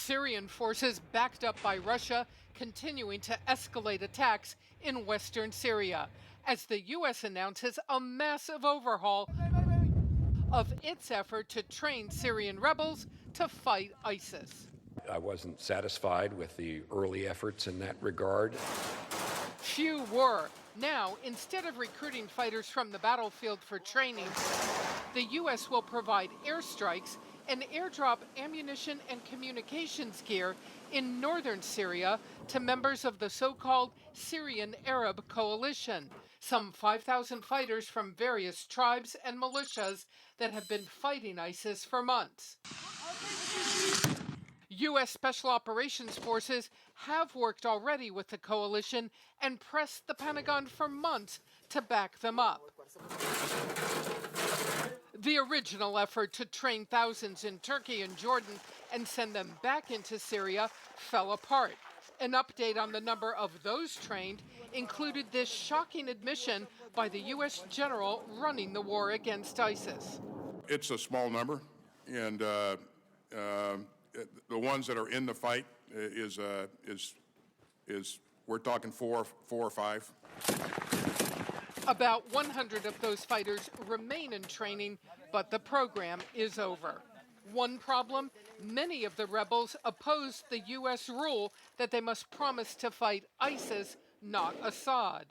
Syrian forces backed up by Russia continuing to escalate attacks in western Syria as the U.S. announces a massive overhaul of its effort to train Syrian rebels to fight ISIS. I wasn't satisfied with the early efforts in that regard. Few were. Now, instead of recruiting fighters from the battlefield for training, the U.S. will provide airstrikes and airdrop ammunition and communications gear in northern Syria to members of the so-called Syrian Arab Coalition, some 5,000 fighters from various tribes and militias that have been fighting ISIS for months. U.S. Special Operations Forces have worked already with the coalition and pressed the Pentagon for months to back them up. The original effort to train thousands in Turkey and Jordan and send them back into Syria fell apart. An update on the number of those trained included this shocking admission by the U.S. general running the war against ISIS. It's a small number, and the ones that are in the fight is we're talking four or five. About 100 of those fighters remain in training, but the program is over. One problem, many of the rebels oppose the U.S. rule that they must promise to fight ISIS, not Assad.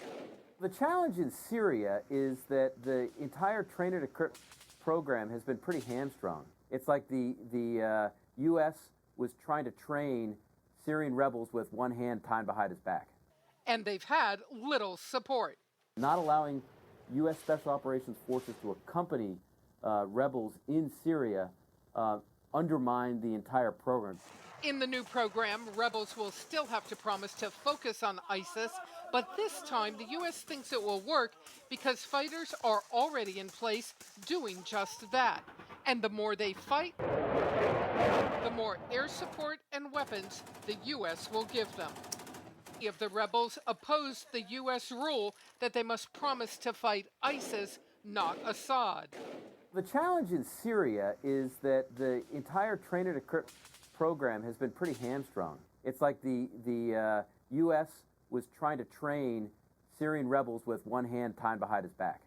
The challenge in Syria is that the entire train and equip program has been pretty hamstrung. It's like the U.S. was trying to train Syrian rebels with one hand tied behind his back. And they've had little support. Not allowing U.S. Special Operations Forces to accompany rebels in Syria undermined the entire program. In the new program, rebels will still have to promise to focus on ISIS, but this time the U.S. thinks it will work because fighters are already in place doing just that. And the more they fight, the more air support and weapons the U.S. will give them. Of the rebels opposed the U.S. rule that they must promise to fight ISIS, not Assad. The challenge in Syria is that the entire train and equip program has been pretty hamstrung. It's like the U.S. was trying to train Syrian rebels with one hand tied behind his back.